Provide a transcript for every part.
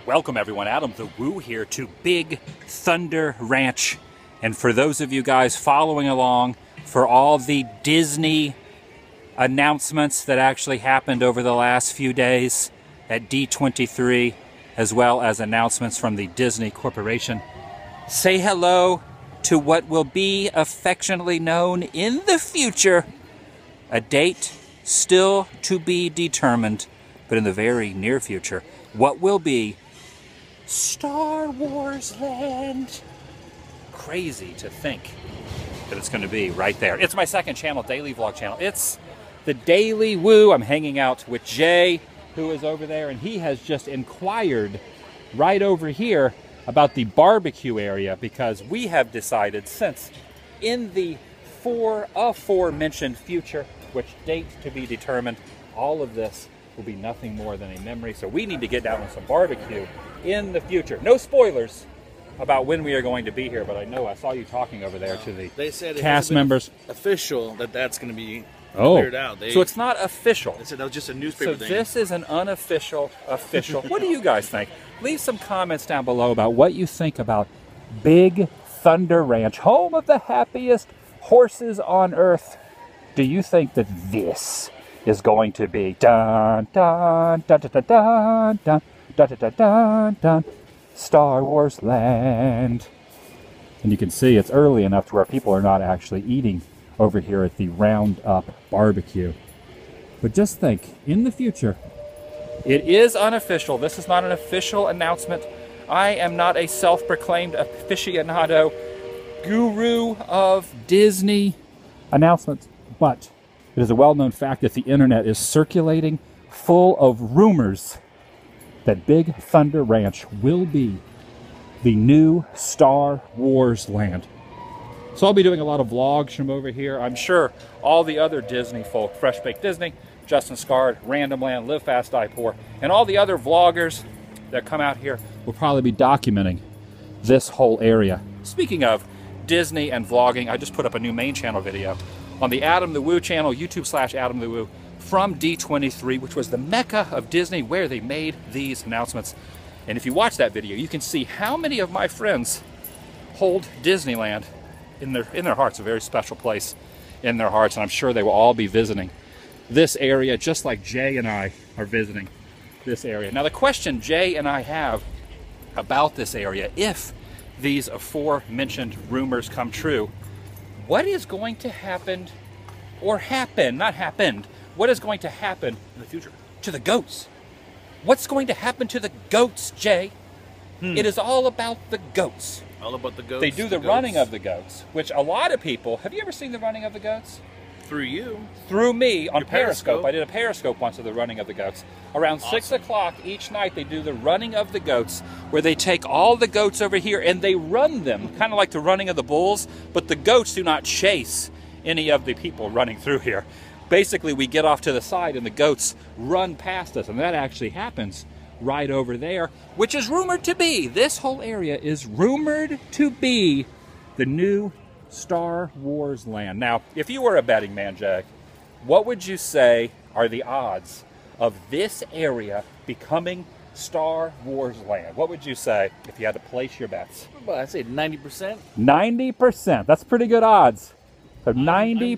Welcome everyone, AdamTheWoo here to Big Thunder Ranch. And for those of you guys following along, for all the Disney announcements that actually happened over the last few days at D23, as well as announcements from the Disney Corporation, say hello to what will be affectionately known in the future, a date still to be determined, but in the very near future, what will be Star Wars Land. Crazy to think that it's going to be right there. It's my second channel, daily vlog channel. It's TheDailyWoo. I'm hanging out with Jay, who is over there, and he has just inquired right over here about the barbecue area, because we have decided, since in the aforementioned future, which date to be determined, all of this will be nothing more than a memory. So we need to get down on some barbecue in the future. No spoilers about when we are going to be here, but I know I saw you talking over there to the they said cast members. Official that that's going to be cleared out. So it's not official. They said that was just a newspaper thing. So this is an unofficial official. What do you guys think? Leave some comments down below about what you think about Big Thunder Ranch, home of the happiest horses on earth. Do you think that this is going to be dun dun dun dun dun dun dun dun dun dun Star Wars Land? And you can see it's early enough to where people are not actually eating over here at the Roundup barbecue. But just think, in the future, it is unofficial. This is not an official announcement. I am not a self-proclaimed aficionado guru of Disney announcements, but it is a well-known fact that the internet is circulating full of rumors that Big Thunder Ranch will be the new Star Wars Land. So I'll be doing a lot of vlogs from over here. I'm sure all the other Disney folk, Fresh Baked Disney, Justin Scard, Random Land, Live Fast, Die Poor, and all the other vloggers that come out here will probably be documenting this whole area. Speaking of Disney and vlogging, I just put up a new main channel video on the AdamTheWoo channel, YouTube/AdamTheWoo, from D23, which was the mecca of Disney where they made these announcements. And if you watch that video, you can see how many of my friends hold Disneyland in their hearts, a very special place in their hearts, and I'm sure they will all be visiting this area just like Jay and I are visiting this area. Now the question Jay and I have about this area, if these aforementioned rumors come true, what is going to happen, or happen, not happened, what is going to happen in the future to the goats? What's going to happen to the goats, Jay? It is all about the goats. All about the goats. They do the running of the goats, which a lot of people, have you ever seen the running of the goats? Through you. Through me on Your Periscope. I did a Periscope once of the running of the goats. Around 6 o'clock each night they do the running of the goats, where they take all the goats over here and they run them, kind of like the running of the bulls, but the goats do not chase any of the people running through here. Basically, we get off to the side and the goats run past us, and that actually happens right over there, which is rumored to be, this whole area is rumored to be the new Star Wars Land. Now, if you were a betting man, Jack, what would you say are the odds of this area becoming Star Wars Land? What would you say if you had to place your bets? Well, I'd say 90%. 90%. That's pretty good odds. So 90%.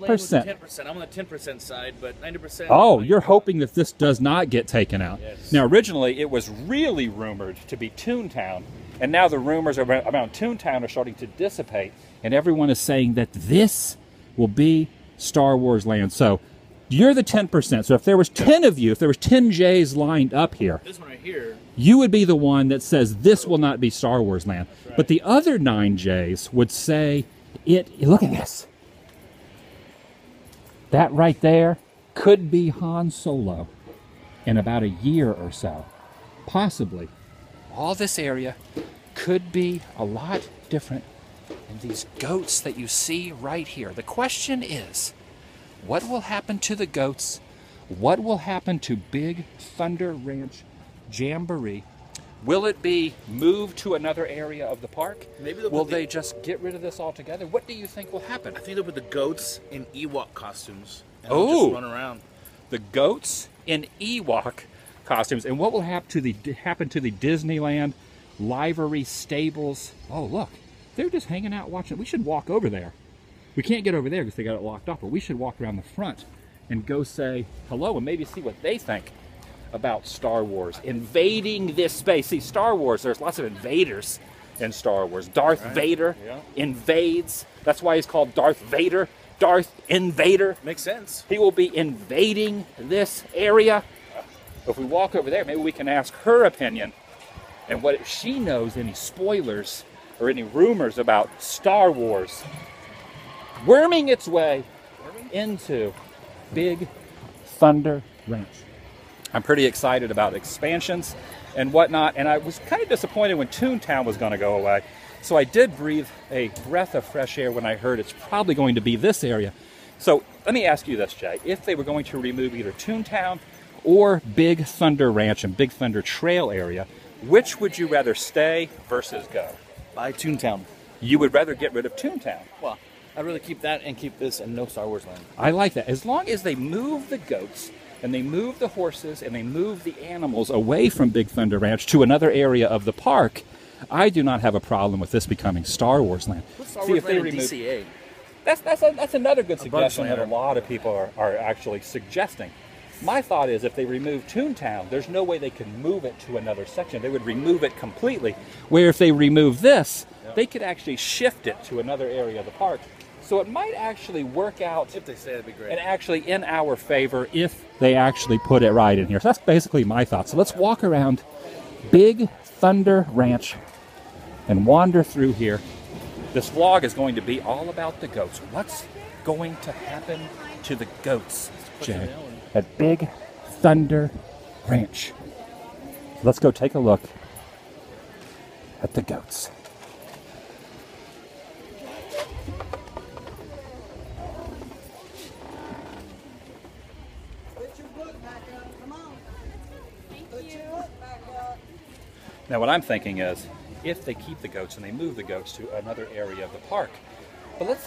10%. I'm on the 10% side, but 90%. Oh, you're hoping that this does not get taken out. Yes. Now, originally, it was really rumored to be Toontown, and now the rumors around Toontown are starting to dissipate, and everyone is saying that this will be Star Wars Land. So you're the 10%. So if there was 10 of you, if there was 10 J's lined up here, this one right here, you would be the one that says this will not be Star Wars Land. Right. But the other 9 J's would say it. Look at this. That right there could be Han Solo in about a year or so. Possibly. All this area could be a lot different than these goats that you see right here. The question is, what will happen to the goats? What will happen to Big Thunder Ranch Jamboree? Will it be moved to another area of the park? Maybe will they just get rid of this altogether? What do you think will happen? I think they'll put the goats in Ewok costumes and Oh, just run around. The goats in Ewok costumes. And what will happen to the Disneyland livery stables? Oh, look, they're just hanging out watching. We should walk over there. We can't get over there because they got it locked off, but we should walk around the front and go say hello and maybe see what they think about Star Wars invading this space. See, Star Wars, there's lots of invaders in Star Wars. Darth Vader invades. That's why he's called Darth Vader. Darth Invader. Makes sense. He will be invading this area. If we walk over there, maybe we can ask her opinion and what if she knows any spoilers or any rumors about Star Wars worming its way into Big Thunder Ranch. I'm pretty excited about expansions and whatnot, and I was kind of disappointed when Toontown was going to go away. So I did breathe a breath of fresh air when I heard it's probably going to be this area. So let me ask you this, Jay. If they were going to remove either Toontown or Big Thunder Ranch and Big Thunder Trail area, which would you rather stay versus go? By Toontown. You would rather get rid of Toontown. Well, I'd rather keep that and keep this and no Star Wars land. I like that. As long as they move the goats and they move the horses and they move the animals away from Big Thunder Ranch to another area of the park, I do not have a problem with this becoming Star Wars land. What's Star Wars land in DCA? That's another good suggestion that a lot of people are actually suggesting. My thought is if they remove Toontown, there's no way they can move it to another section. They would remove it completely. Where if they remove this, they could actually shift it to another area of the park. So it might actually work out. If they say that'd be great. And actually in our favor if they actually put it right in here. So that's basically my thought. So let's walk around Big Thunder Ranch and wander through here. This vlog is going to be all about the goats. What's going to happen to the goats, Jay, at Big Thunder Ranch? Let's go take a look at the goats. Now what I'm thinking is, if they keep the goats and they move the goats to another area of the park, but let's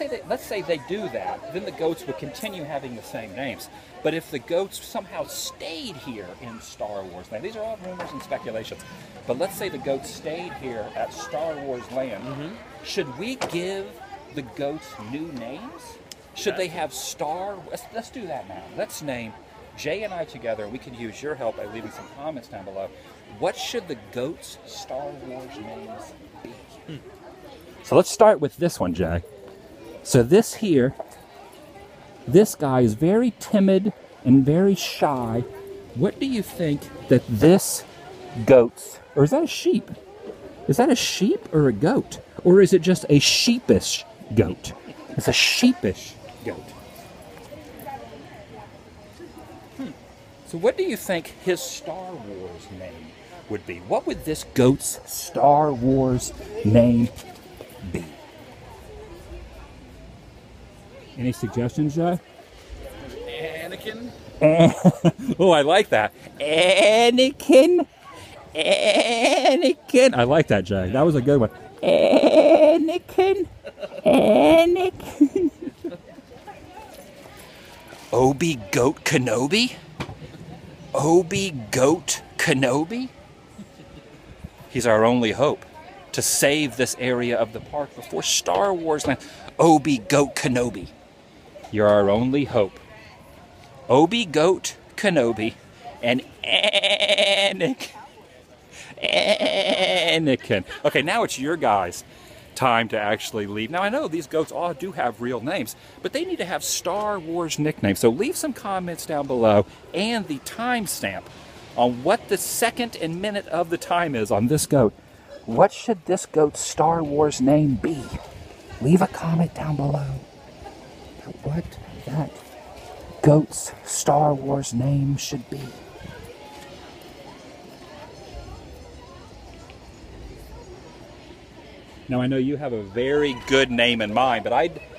say they do that, then the goats would continue having the same names. But if the goats somehow stayed here in Star Wars land, these are all rumors and speculations, but let's say the goats stayed here at Star Wars land, should we give the goats new names? Should they have let's do that now. Let's name Jay and I together. We can use your help by leaving some comments down below. What should the goats' Star Wars names be? So let's start with this one, Jay. So this here, this guy is very timid and very shy. What do you think that this goat's, or is that a sheep? Is that a sheep or a goat? Or is it just a sheepish goat? It's a sheepish goat. So what do you think his Star Wars name would be? What would this goat's Star Wars name be? Any suggestions, Jay? Anakin? Oh, I like that. Anakin. Anakin. I like that, Jay. That was a good one. Anakin. Anakin. Obi Goat Kenobi? Obi Goat Kenobi? He's our only hope to save this area of the park before Star Wars land. Obi Goat Kenobi. You're our only hope. Obi Goat Kenobi and Anakin. Anakin. Okay, now it's your guys' time to actually leave. Now I know these goats all do have real names, but they need to have Star Wars nicknames. So leave some comments down below and the timestamp on what the second and minute of the time is on this goat. What should this goat's Star Wars name be? Leave a comment down below what that goat's Star Wars name should be. Now I know you have a very good name in mind, but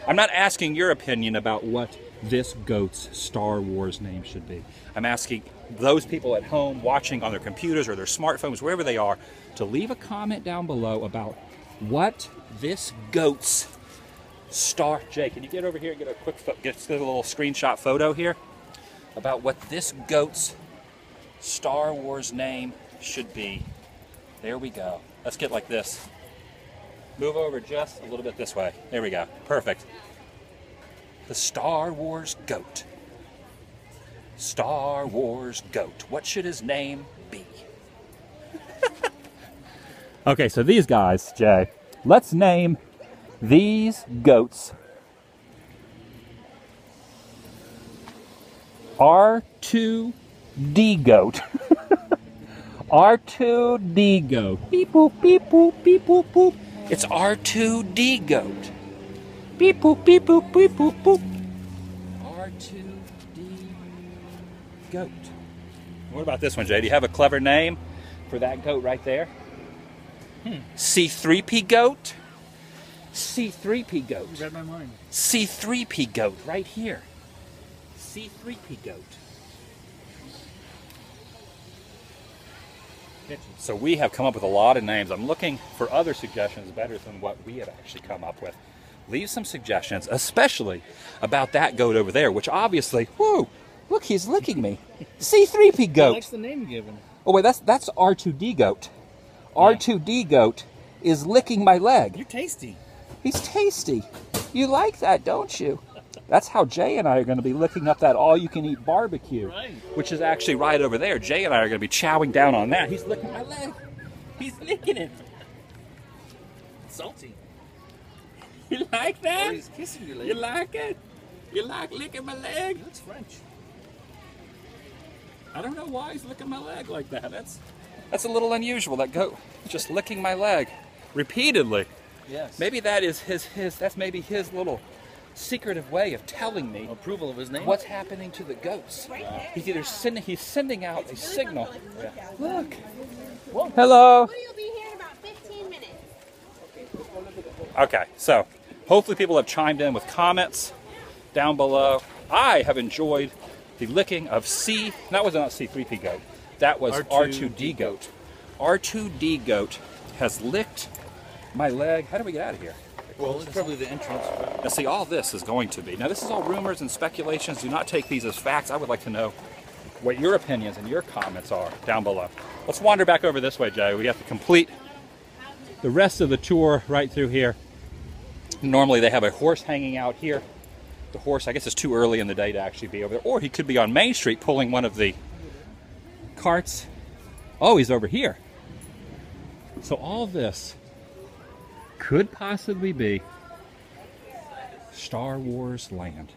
I'm not asking your opinion about what this goat's Star Wars name should be. I'm asking those people at home watching on their computers or their smartphones, wherever they are, to leave a comment down below about what this goat's Jay, can you get over here and get a little screenshot photo here about what this goat's Star Wars name should be. There we go. Let's get like this. Move over just a little bit this way. There we go. Perfect. The Star Wars goat. Star Wars goat. What should his name be? Okay, so these guys, Jay, let's name these goats R2D goat. R2D goat. Beep boop, beep boop, beep boop, boop. It's R2D goat. Beep boop, beep boop, beep boop, boop. R2D goat. What about this one, Jay? Do you have a clever name for that goat right there? C3P goat? C3P goat. You read my mind. C3P goat right here. C3P goat. So we have come up with a lot of names. I'm looking for other suggestions better than what we have actually come up with. Leave some suggestions, especially about that goat over there, which obviously, whoa, look, he's licking me. C3P goat. That's the name given. Oh wait, that's R2D goat. R2D goat is licking my leg. You're tasty. He's tasty. You like that, don't you? That's how Jay and I are going to be looking up that all-you-can-eat barbecue, Right. which is actually right over there. Jay and I are going to be chowing down on that. He's licking my leg. He's licking it. Salty. You like that? Oh, he's kissing your leg. You like it? You like licking my leg? That's French. I don't know why he's licking my leg like that. That's a little unusual. That goat just licking my leg repeatedly. Yes. Maybe that is that's maybe his little secretive way of telling me Approval of his name. what's happening to the goats. He's either sending out a signal. Look. Hello. You'll be here in about 15 minutes. Okay, so hopefully people have chimed in with comments down below. I have enjoyed the licking of that was not C3P goat. That was R2D goat. R2D goat has licked my leg. How do we get out of here? Well, it's probably the entrance. Now see, all this is going to be. Now this is all rumors and speculations. Do not take these as facts. I would like to know what your opinions and your comments are down below. Let's wander back over this way, Jay. We have to complete the rest of the tour right through here. Normally they have a horse hanging out here. The horse, I guess it's too early in the day to actually be over there. Or he could be on Main Street pulling one of the carts. Oh, he's over here. So all this could possibly be Star Wars land.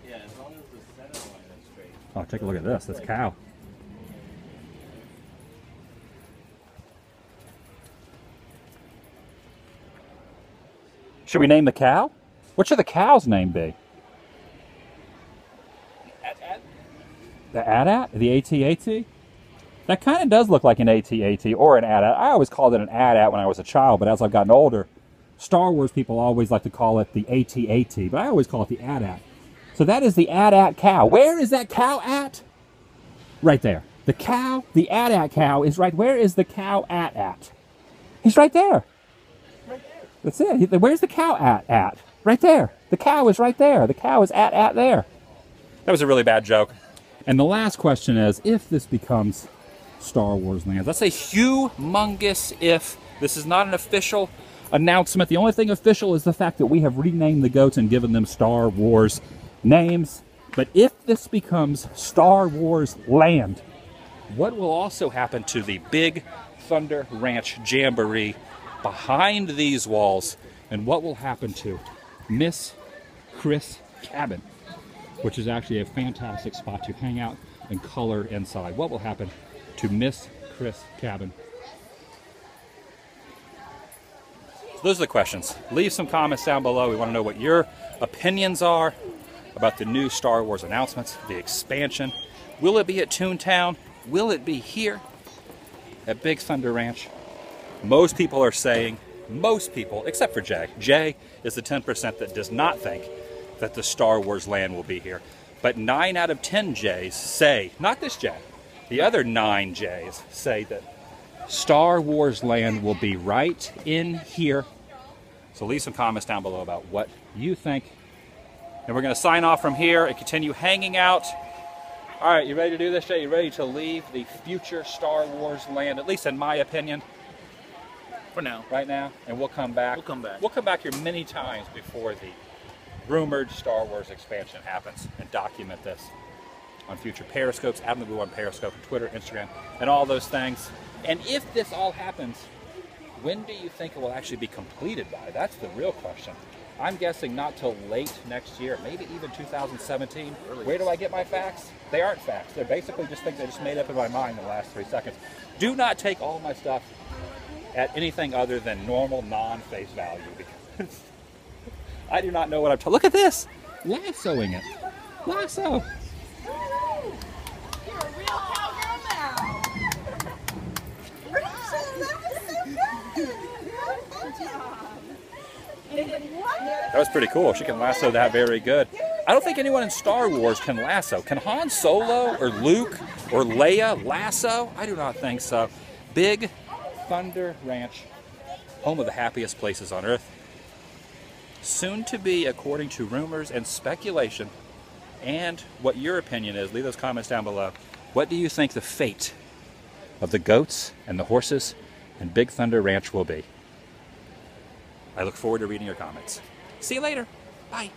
Yeah, as long as the center line is straight. Oh, take a look at this. That's cow. Should we name the cow? What should the cow's name be? The AT-AT? The AT-AT? That kind of does look like an AT-AT or an AT-AT. I always called it an AT-AT when I was a child, but as I've gotten older, Star Wars people always like to call it the AT-AT, but I always call it the AT-AT. So that is the AT-AT cow. Where is that cow at? Right there. The cow, the AT-AT cow is right. Where is the cow at? He's right there. Right there. That's it. Where's the cow at? Right there. The cow is right there. The cow is at there. That was a really bad joke. And the last question is, if this becomes Star Wars land, that's a humongous if. This is not an official announcement. The only thing official is the fact that we have renamed the goats and given them Star Wars names. But if this becomes Star Wars land, what will also happen to the Big Thunder Ranch Jamboree behind these walls? And what will happen to Miss Chris Cabin, which is actually a fantastic spot to hang out and color inside? What will happen to Miss Chris Cabin? So those are the questions. Leave some comments down below. We want to know what your opinions are about the new Star Wars announcements, the expansion. Will it be at Toontown? Will it be here at Big Thunder Ranch? Most people are saying, most people, except for Jay. Jay is the 10% that does not think that the Star Wars land will be here. But 9 out of 10 Jays say, not this Jay, the other 9 Jays say that Star Wars land will be right in here. So leave some comments down below about what you think. And we're going to sign off from here and continue hanging out All right, you ready to do this, Jay? You ready to leave the future Star Wars land, at least in my opinion? For now. Right now? And we'll come back. We'll come back. We'll come back here many times before the rumored Star Wars expansion happens and document this on future Periscopes, AdamTheWoo on Periscope, and Twitter, Instagram, and all those things. And if this all happens, when do you think it will actually be completed by? That's the real question. I'm guessing not till late next year, maybe even 2017. Where do I get my facts? They aren't facts. They're basically just things I just made up in my mind in the last 3 seconds. Do not take all my stuff at anything other than normal, non-face value, because I do not know what I'm talking. Look at this! Lassoing it. Lasso. You're a real cowgirl now. That was pretty cool. She can lasso that very good. I don't think anyone in Star Wars can lasso. Can Han Solo or Luke or Leia lasso? I do not think so. Big Thunder Ranch, home of the happiest places on Earth. Soon to be, according to rumors and speculation, and what your opinion is. Leave those comments down below. What do you think the fate of the goats and the horses and Big Thunder Ranch will be? I look forward to reading your comments. See you later. Bye.